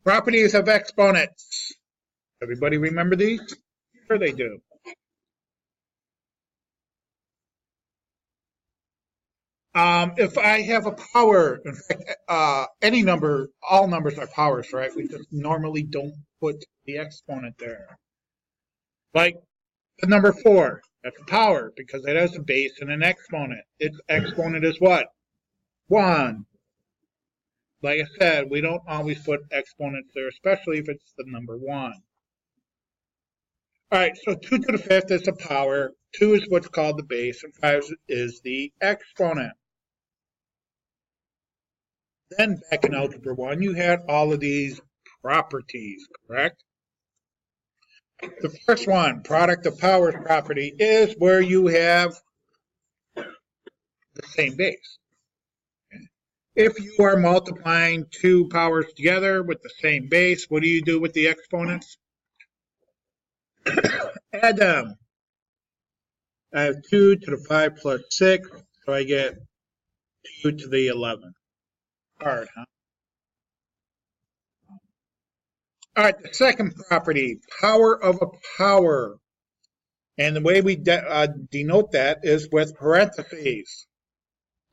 Properties of exponents. Everybody remember these? Sure they do. If I have a power, in fact, any number, all numbers are powers, right? We just normally don't put the exponent there. Like the number 4, that's a power because it has a base and an exponent. Its exponent is what? 1. Like I said, we don't always put exponents there, especially if it's the number 1. All right, so 2 to the 5th is a power, 2 is what's called the base, and 5 is the exponent. Then back in Algebra 1, you had all of these properties, correct? The first one, product of powers property, is where you have the same base. If you are multiplying 2 powers together with the same base, what do you do with the exponents? Add them. I have 2 to the 5 plus 6, so I get 2 to the 11. Hard, huh? All right, the second property, power of a power. And the way we denote that is with parentheses.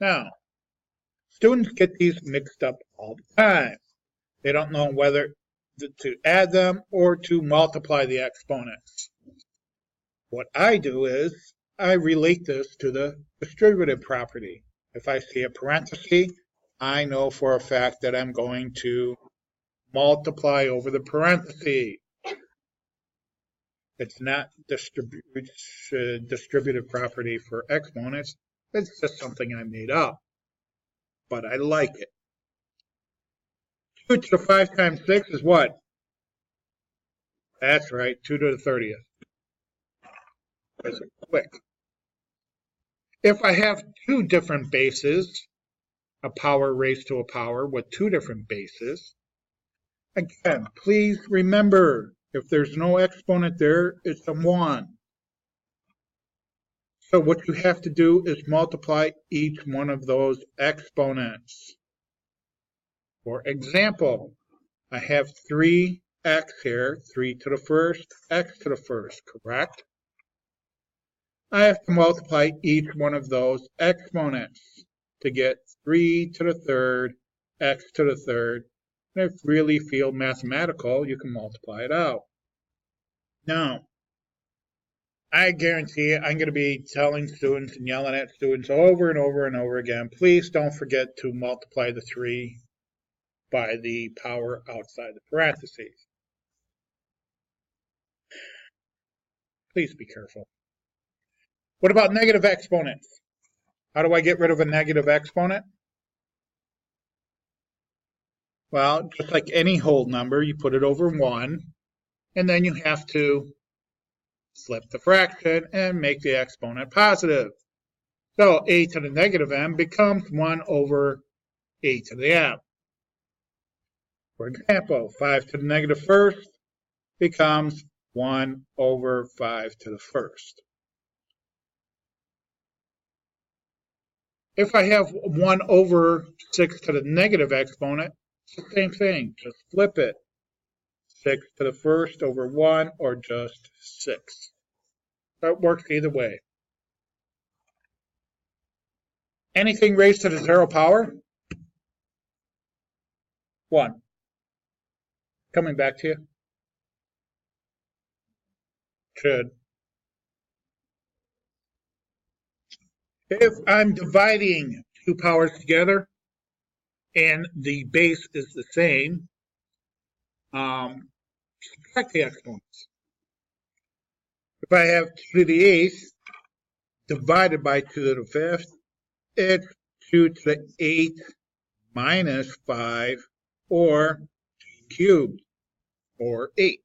Now, students get these mixed up all the time. They don't know whether to add them or to multiply the exponents. What I do is I relate this to the distributive property. If I see a parenthesis, I know for a fact that I'm going to multiply over the parenthesis. It's not distributive property for exponents. It's just something I made up, but I like it. 2 to the 5 times 6 is what? That's right, 2 to the 30th. That's quick. If I have 2 different bases, a power raised to a power with 2 different bases, again, please remember, if there's no exponent there, it's a 1. So what you have to do is multiply each one of those exponents. For example, I have 3x here, 3 to the 1st, x to the 1st, correct? I have to multiply each one of those exponents to get 3 to the 3rd, x to the 3rd. And if you really feel mathematical, you can multiply it out. Now, I guarantee I'm going to be telling students and yelling at students over and over and over again, please don't forget to multiply the 3 by the power outside the parentheses. Please be careful. What about negative exponents? How do I get rid of a negative exponent? Well, just like any whole number, you put it over 1, and then you have to flip the fraction and make the exponent positive. So a to the negative m becomes 1 over a to the m. For example, 5 to the negative 1st becomes 1 over 5 to the 1st. If I have 1 over 6 to the negative exponent, it's the same thing, just flip it. 6 to the 1st over 1 or just 6. That works either way. Anything raised to the 0 power? 1. Coming back to you. Should. If I'm dividing 2 powers together and the base is the same, subtract the exponents. If I have 2 to the 8th divided by 2 to the 5th, it's 2 to the 8th minus 5, or 2 cubed, or 8.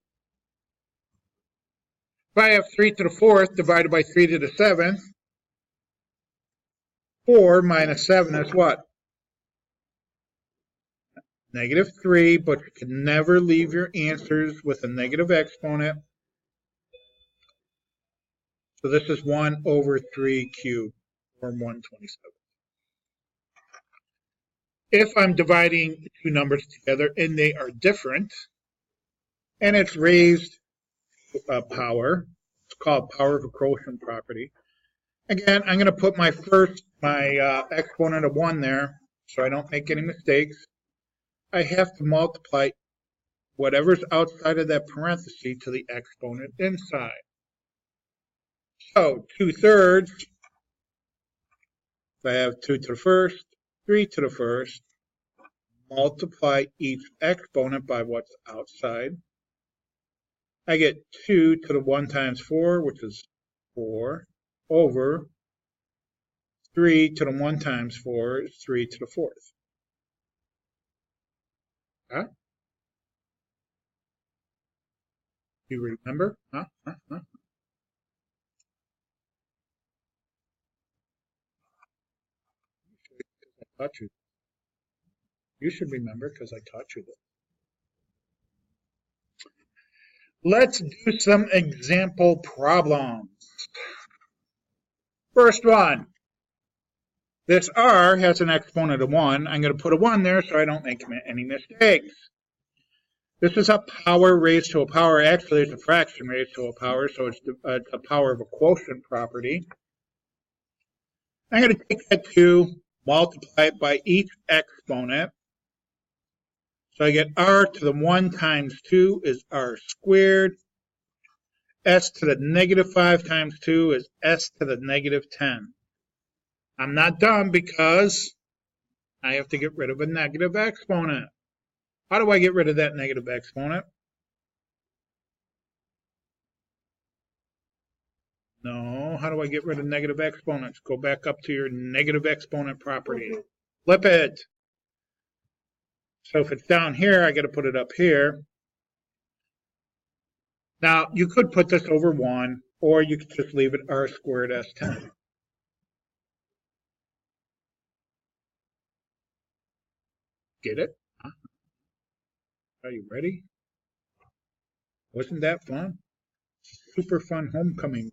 If I have 3 to the 4th divided by 3 to the 7th, 4 minus 7 is what? Negative 3, but you can never leave your answers with a negative exponent. So this is 1 over 3 cubed, or 1/27. If I'm dividing two numbers together and they are different, and it's raised power, it's called power of a quotient property. Again, I'm going to put my exponent of 1 there so I don't make any mistakes. I have to multiply whatever's outside of that parenthesis to the exponent inside. So 2/3, if I have 2 to the first, 3 to the first, multiply each exponent by what's outside. I get 2 to the 1 times 4, which is 4, over 3 to the 1 times 4 is 3 to the 4th. Huh? You remember? Huh? I taught you. You should remember because I taught you this. Let's do some example problems. First one. This r has an exponent of 1. I'm going to put a 1 there so I don't make any mistakes. This is a power raised to a power. Actually, it's a fraction raised to a power, so it's a power of a quotient property. I'm going to take that 2, multiply it by each exponent. So I get r to the 1 times 2 is r squared. S to the negative 5 times 2 is s to the negative 10. I'm not done because I have to get rid of a negative exponent. How do I get rid of that negative exponent? No, how do I get rid of negative exponents? Go back up to your negative exponent property. Flip it. So if it's down here, I got to put it up here. Now, you could put this over 1, or you could just leave it r squared s10. Get it? Are you ready? Wasn't that fun? Super fun homecoming.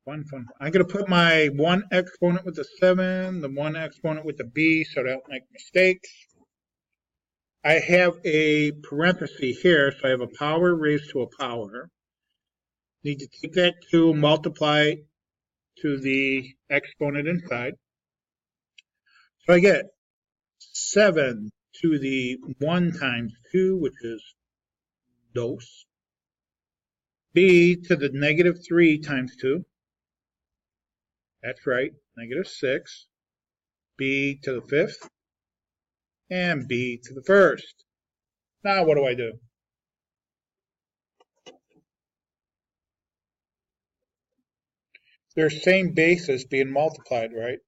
Fun. I'm going to put my 1 exponent with the 7, the 1 exponent with the b, so I don't make mistakes. I have a parenthesis here, so I have a power raised to a power. Need to take that 2, multiply to the exponent inside. So I get 7 to the 1 times 2, which is dos. B to the negative 3 times 2. That's right, negative 6. B to the 5th. And b to the 1st. Now what do I do? They're same basis being multiplied, right?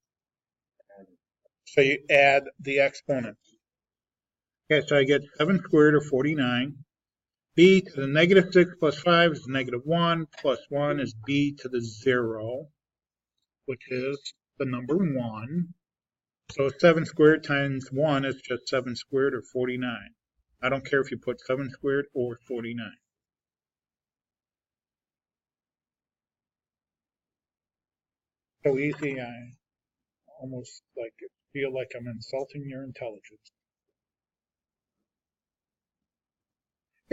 So you add the exponents. Okay, so I get 7 squared or 49. B to the negative 6 plus 5 is negative 1, plus 1 is b to the 0, which is the number 1. So 7 squared times 1 is just 7 squared or 49. I don't care if you put 7 squared or 49. So easy, I almost feel like I'm insulting your intelligence.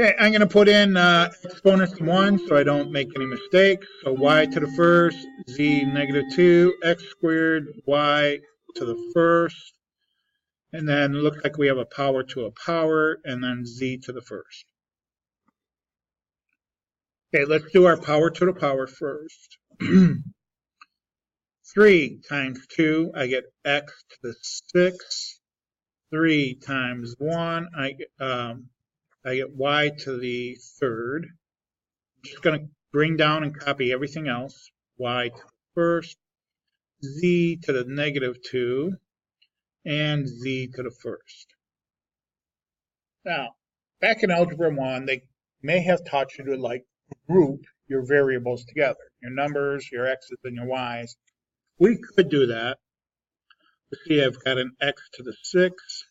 Okay, I'm going to put in exponents to 1 so I don't make any mistakes. So y to the first, z negative 2, x squared, y to the first. And then it looks like we have a power to a power, and then z to the first. Okay, let's do our power to the power first. 3 times 2, I get x to the 6. 3 times 1, I get y to the 3rd. I'm just going to bring down and copy everything else. Y to the first, z to the negative 2, and z to the first. Now, back in Algebra 1, they may have taught you to group your variables together, your numbers, your x's, and your y's. We could do that. Let's see, I've got an x to the 6.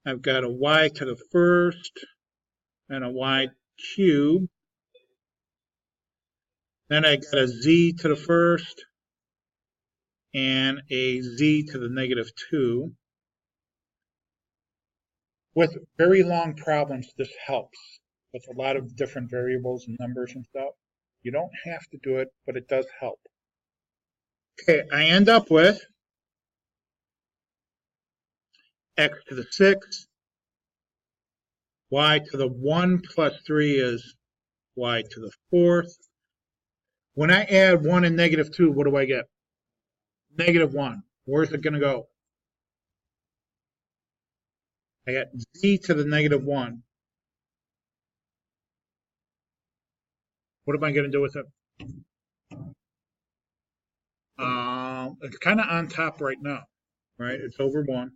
I've got a y to the first, and a y cubed. Then I got a z to the first, and a z to the negative 2. With very long problems, this helps. With a lot of different variables and numbers and stuff. You don't have to do it, but it does help. Okay, I end up with x to the 6, y to the 1 plus 3 is y to the 4th. When I add 1 and negative 2, what do I get? Negative 1. Where's it going to go? I got z to the negative 1. What am I going to do with it? It's kind of on top right now, right? It's over 1.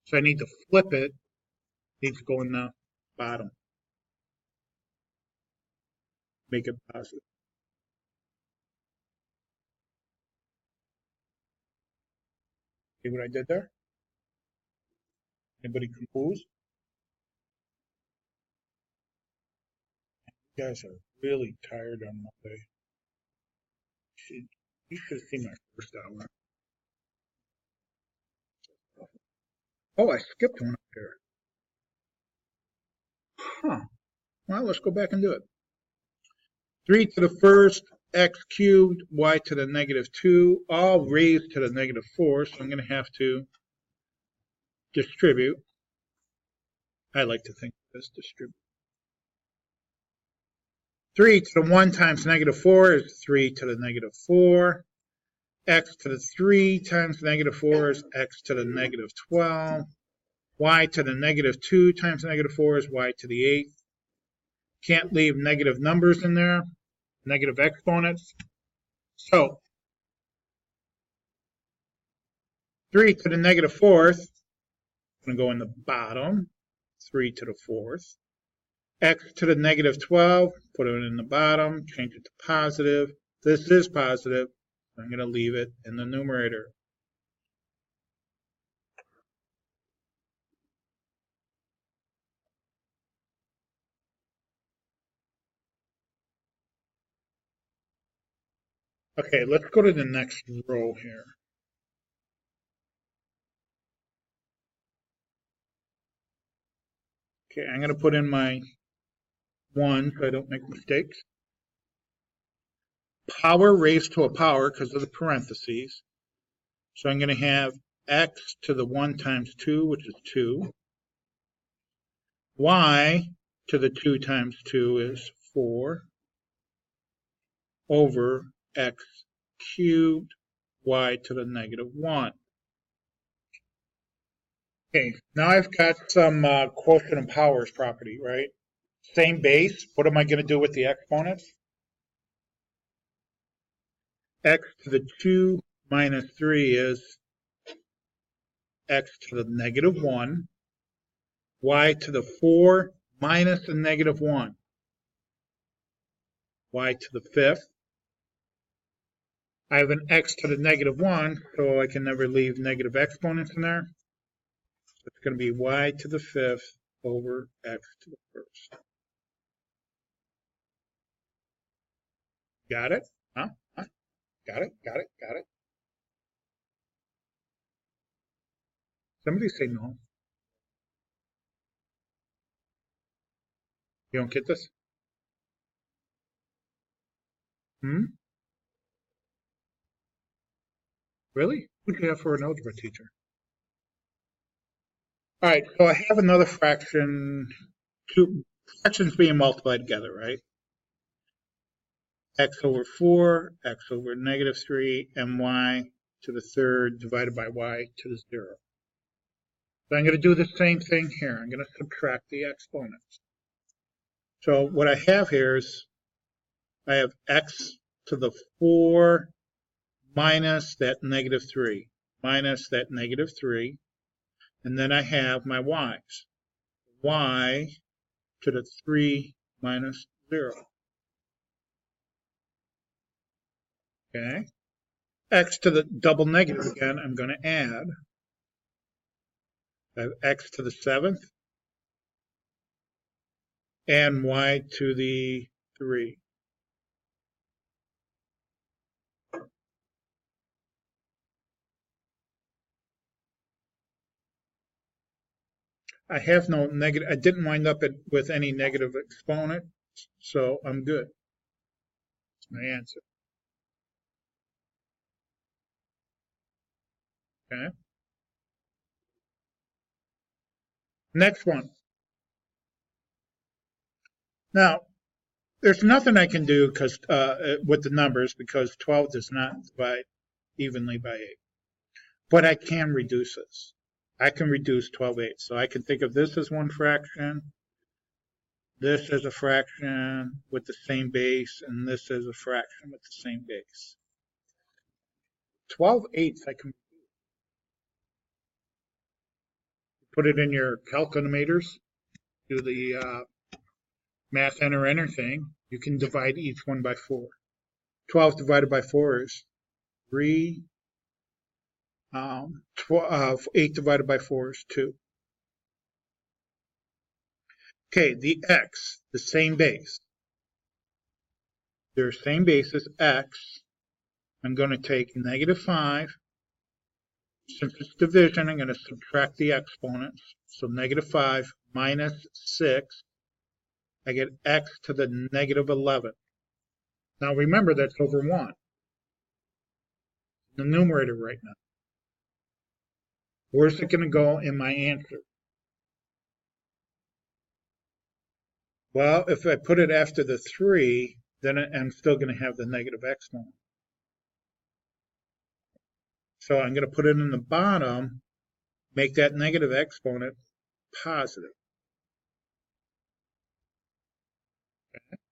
So I need to flip it. It needs to go in the bottom. Make it positive. See what I did there? Anybody confused? You guys are really tired on Monday. You should have seen my first hour. Oh, I skipped one up here. Huh. Well, let's go back and do it. 3 to the first, x cubed, y to the negative 2, all raised to the negative 4, so I'm going to have to distribute. I like to think of this distribute. 3 to the 1 times negative 4 is 3 to the negative 4. X to the 3 times negative 4 is x to the negative 12. Y to the negative 2 times negative 4 is y to the 8th. Can't leave negative numbers in there, negative exponents. So 3 to the negative 4th, I'm going to go in the bottom, 3 to the 4th. X to the negative 12, put it in the bottom, change it to positive. This is positive. I'm going to leave it in the numerator. Okay, let's go to the next row here. Okay, I'm going to put in my 1 so I don't make mistakes. Power raised to a power because of the parentheses. So I'm going to have x to the 1 times 2, which is 2. Y to the 2 times 2 is 4 over x cubed, y to the negative 1. Okay, now I've got some quotient and powers property, right? Same base. What am I going to do with the exponents? X to the 2 minus 3 is x to the negative 1. Y to the 4 minus the negative 1. Y to the 5th. I have an x to the negative 1, so I can never leave negative exponents in there. It's going to be y to the 5th over x to the 1st. Got it? Huh? Got it? Got it? Got it? Somebody say no. You don't get this? Really? Who do you have for an algebra teacher? All right, so I have another fraction, two fractions being multiplied together, right? X over 4, x over negative 3, and y to the 3rd divided by y to the 0. So I'm going to do the same thing here. I'm going to subtract the exponents. So what I have here is I have x to the 4 minus that negative 3, minus that negative 3, and then I have my y's. Y to the 3 minus 0. Okay. X to the double negative again, I'm going to add. I have x to the 7th and y to the 3. I have no negative, I didn't wind up with any negative exponent, so I'm good. That's my answer. Okay. Next one. Now, there's nothing I can do with the numbers because 12 does not divide evenly by 8. But I can reduce this. I can reduce 12/8. So I can think of this as one fraction, this as a fraction with the same base, and this as a fraction with the same base. 12/8 I can put it in your calculators, do the math enter thing. You can divide each one by 4. 12 divided by 4 is 3. 8 divided by 4 is 2. Okay, the x, the same base. Their same base is x. I'm going to take -5. Since it's division, I'm going to subtract the exponents. So -5 minus 6. I get x to the -11. Now remember, that's over 1. The numerator right now. Where's it going to go in my answer? Well, if I put it after the 3, then I'm still going to have the negative exponent. So I'm going to put it in the bottom, make that negative exponent positive. Okay.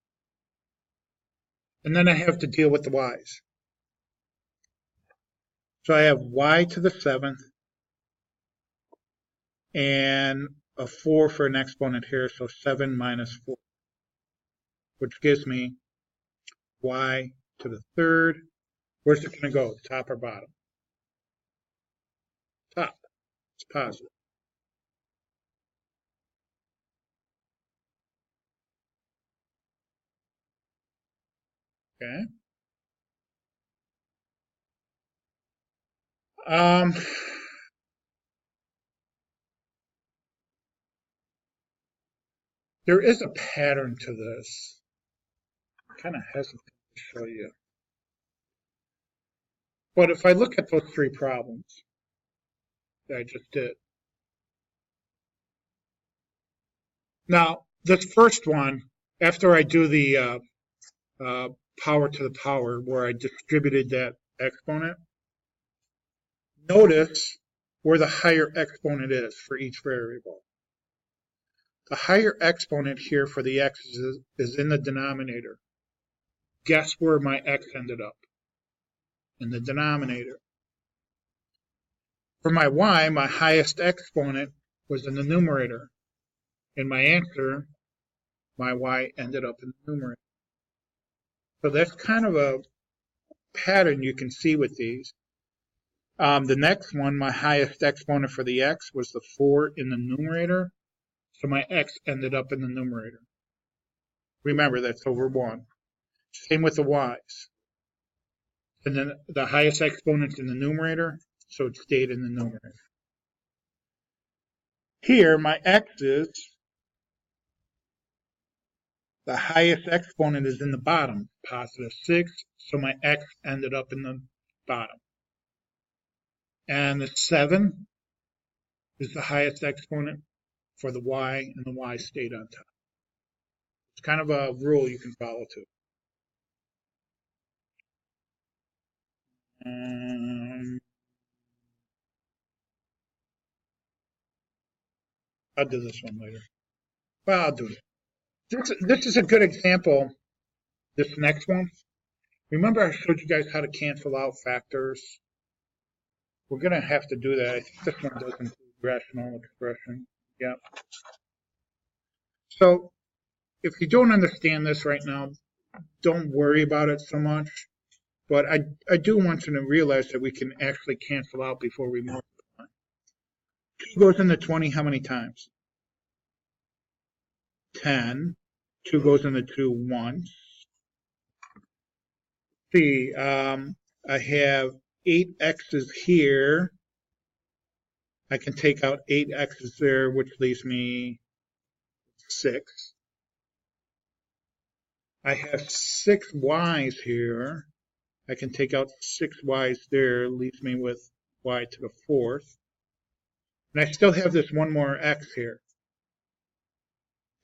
And then I have to deal with the y's. So I have y to the 7th and a 4 for an exponent here, so 7 minus 4, which gives me y to the 3rd. Where's it going to go, top or bottom? Top. It's positive. Okay. There is a pattern to this. I'm kind of hesitant to show you. But if I look at those 3 problems that I just did. Now, this first one, after I do the power to the power, where I distributed that exponent, notice where the higher exponent is for each variable. The higher exponent here for the x is in the denominator. Guess where my x ended up? In the denominator. For my y, my highest exponent was in the numerator. In my answer, my y ended up in the numerator. So that's kind of a pattern you can see with these. The next one, my highest exponent for the x was the 4 in the numerator. So my x ended up in the numerator. Remember, that's over 1. Same with the y's. And then the highest exponent's in the numerator, so it stayed in the numerator. Here, my x's, the highest exponent is in the bottom, positive 6, so my x ended up in the bottom. And the 7 is the highest exponent for the y, and the y stayed on top. It's kind of a rule you can follow too. I'll do this one later. Well, I'll do it. This is a good example, this next one. Remember I showed you guys how to cancel out factors? We're going to have to do that. I think this one does include rational expression. Yeah. So if you don't understand this right now, don't worry about it so much. But I do want you to realize that we can actually cancel out before we multiply. 2 goes into 20 how many times? 10. 2 goes into 2 once. See, I have 8 x's here. I can take out 8x's there, which leaves me 6. I have 6y's here. I can take out 6y's there, leaves me with y to the 4th. And I still have this one more x here.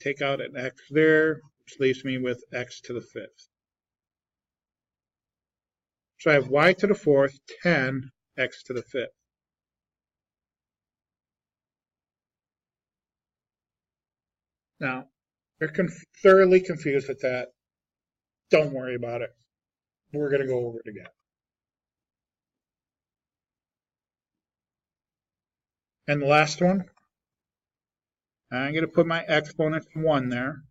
Take out an x there, which leaves me with x to the 5th. So I have y to the 4th, 10, x to the 5th. Now, you're thoroughly confused with that. Don't worry about it. We're going to go over it again. And the last one, I'm going to put my exponent 1 there.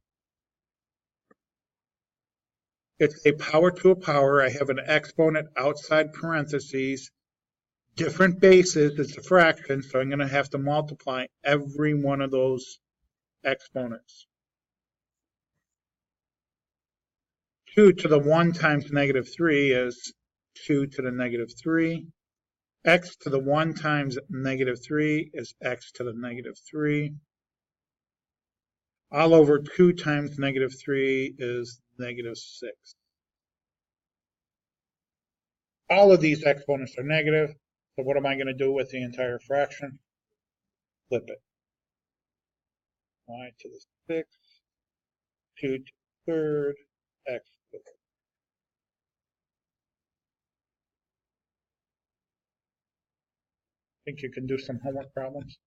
It's a power to a power. I have an exponent outside parentheses. Different bases, it's a fraction, so I'm going to have to multiply every one of those exponents. 2 to the 1 times negative 3 is 2 to the negative 3. X to the 1 times negative 3 is x to the negative 3. All over 2 times negative 3 is negative 6. All of these exponents are negative, so what am I going to do with the entire fraction? Flip it. Y to the 6th, 2 to the 3rd, x to the 3rd. Think you can do some homework problems?